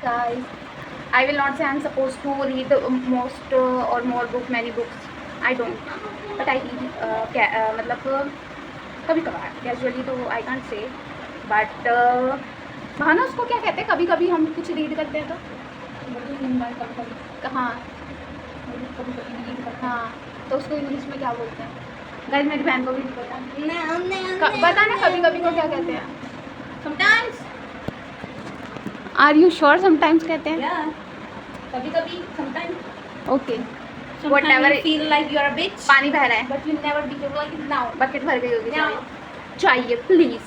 guys. I will not say I'm supposed to read most or more book, many books. I don't. But I read मतलब कभी कभार casually तो I can't say but भाना उसको क्या कहते हैं, कभी कभी हम कुछ रीड करते हैं तो हाँ हाँ, तो उसको इंग्लिश में क्या बोलते हैं गाइस? मेरी बहन को भी नहीं पता। बता ना कभी कभी को क्या कहते हैं? Sometimes. Are you sure? Sometimes कहते हैं कभी कभी, sometimes. Okay, whatever you feel like you are a bitch, पानी बह रहा है but you never behave like it now, bucket भर गई होगी चाहिए प्लीज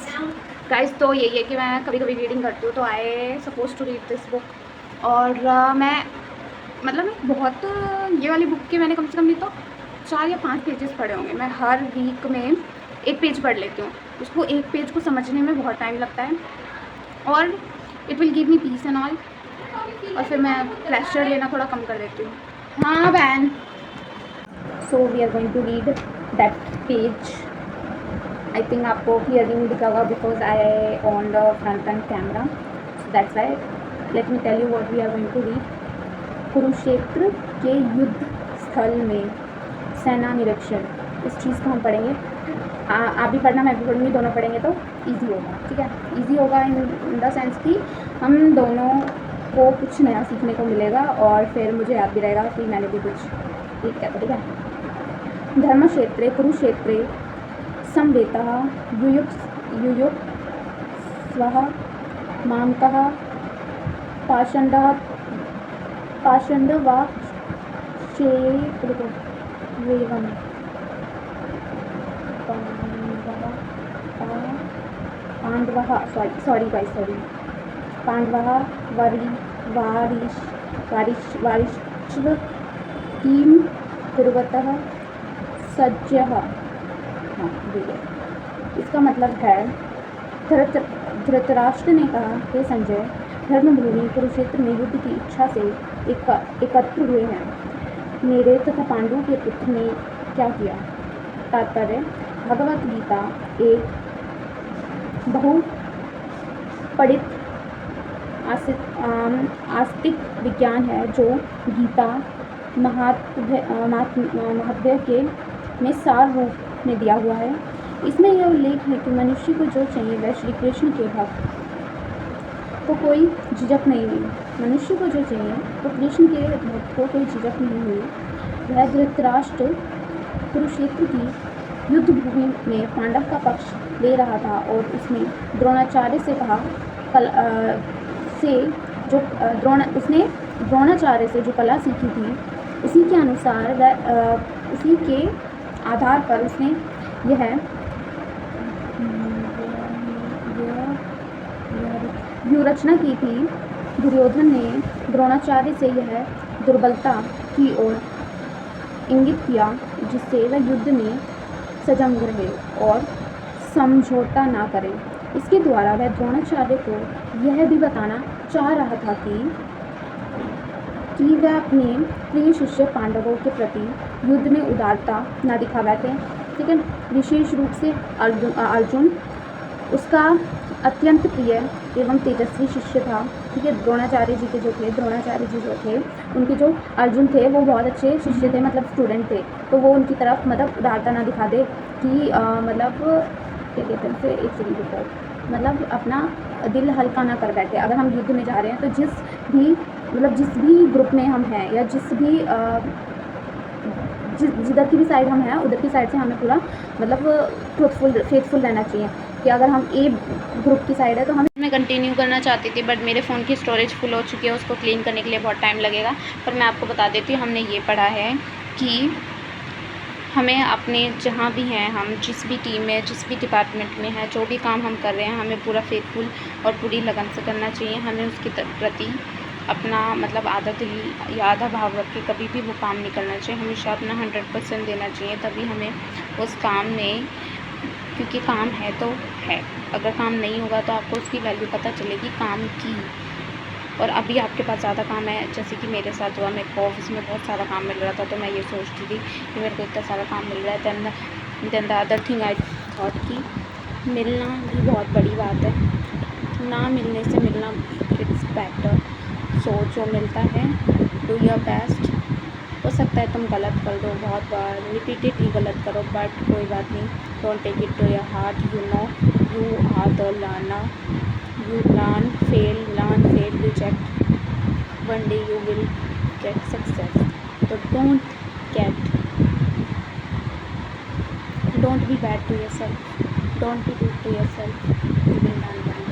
गाइस। तो यही है कि मैं कभी कभी रीडिंग करती हूँ, तो I suppose to read this book. और मैं मतलब बहुत ये वाली बुक के मैंने कम से कम नहीं तो 4 या 5 पेजेस पढ़े होंगे। मैं हर वीक में एक पेज पढ़ लेती हूँ। उसको एक पेज को समझने में बहुत टाइम लगता है और it will give me peace and all. और फिर मैं प्लेजर लेना थोड़ा कम कर देती हूँ। हाँ बहन। So we are going to read that page. I think आपको क्लियरली नहीं दिखा होगा because I on the front and camera, so that's why. Let me tell you what we are going to read. Kurukshetra के युद्ध स्थल में सेना निरीक्षण, इस चीज़ को हम पढ़ेंगे। आप भी पढ़ना, मैं भी पढ़ूँगी, दोनों पढ़ेंगे तो इजी होगा। ठीक है, इजी होगा इन द सेंस कि हम दोनों को कुछ नया सीखने को मिलेगा और फिर मुझे याद भी रहेगा कि मैंने भी कुछ ठीक है। ठीक है। धर्म क्षेत्रे कुरुक्षेत्रे संवेतः युयुक्त स्वः मामकः पाषण्ड वा वेगम पांडवः पांडवः वारिश्व किं कुर्वतः सज्जः। हाँ देखिए, इसका मतलब है धृतराष्ट्र ने कहा, हे संजय, धर्मभूमि कुरुक्षेत्र में युद्ध की इच्छा से एकत्र हुए हैं। मेरे तथा पांडु के पुत्र ने क्या किया? तात्पर्य, भगवत गीता एक बहुपठित आस्तिक विज्ञान है जो गीता महात्म्य के में सार रूप में दिया हुआ है। इसमें यह उल्लेख है कि मनुष्य को जो चाहिए वह श्री कृष्ण के भक्त को कोई झिझक नहीं हुई। मनुष्य को जो चाहिए तो कृष्ण के भक्त को कोई झिझक नहीं हुई। वह धृतराष्ट्र कुरुक्षेत्र की युद्ध भूमि में पांडव का पक्ष ले रहा था और उसने द्रोणाचार्य से कहा उसने द्रोणाचार्य से जो कला सीखी थी उसी के अनुसार उसी के आधार पर उसने यह व्यूहरचना की थी। दुर्योधन ने द्रोणाचार्य से यह दुर्बलता की ओर इंगित किया जिससे वह युद्ध में सजग रहे और समझौता ना करें। इसके द्वारा वह द्रोणाचार्य को यह भी बताना चाह रहा था कि वह अपने प्रिय शिष्य पांडवों के प्रति युद्ध में उदारता न दिखा बैठे। ठीक है। विशेष रूप से अर्जुन उसका अत्यंत प्रिय एवं तेजस्वी शिष्य था। ठीक है। द्रोणाचार्य जी जो थे उनके जो अर्जुन थे वो बहुत अच्छे शिष्य थे, मतलब स्टूडेंट थे। तो वो उनकी तरफ मतलब उदारता ना दिखा दे कि मतलब क्या कहते हैं उसे, एक सेकंड रुको, मतलब अपना दिल हल्का ना कर बैठे। अगर हम युद्ध में जा रहे हैं तो जिस भी ग्रुप में हम हैं या जिधर की भी साइड हम हैं उधर की साइड से हमें पूरा मतलब फेथफुल रहना चाहिए कि अगर हम ए ग्रुप की साइड है तो मैं कंटिन्यू करना चाहती थी बट मेरे फ़ोन की स्टोरेज फुल हो चुकी है। उसको क्लीन करने के लिए बहुत टाइम लगेगा। पर मैं आपको बता देती हूँ, हमने ये पढ़ा है कि हमें अपने जहाँ भी हैं, हम जिस भी टीम में, जिस भी डिपार्टमेंट में हैं, जो भी काम हम कर रहे हैं, हमें पूरा फेथफुल और पूरी लगन से करना चाहिए। हमें उसके प्रति अपना मतलब आधा भाव रख के कभी भी वो काम नहीं करना चाहिए। हमेशा अपना 100% देना चाहिए, तभी हमें उस काम में, क्योंकि काम है तो है, अगर काम नहीं होगा तो आपको उसकी वैल्यू पता चलेगी काम की। और अभी आपके पास ज़्यादा काम है, जैसे कि मेरे साथ हुआ, मेरे को ऑफिस में बहुत सारा काम मिल रहा था, तो मैं ये सोचती थी कि मेरे को इतना सारा काम मिल रहा है। Then the other thing I thought कि मिलना भी बहुत बड़ी बात है, ना मिलने से मिलना इट्स बेटर। सोचो मिलता है। Do your best. हो सकता है तुम गलत कर दो, बहुत बार रिपीटेडली गलत करो, बट कोई बात नहीं। Don't take it to your heart. You know you are the learner. You learn fail reject, one day you will get success. तो don't be bad to yourself, don't be good to yourself, you will learn one day.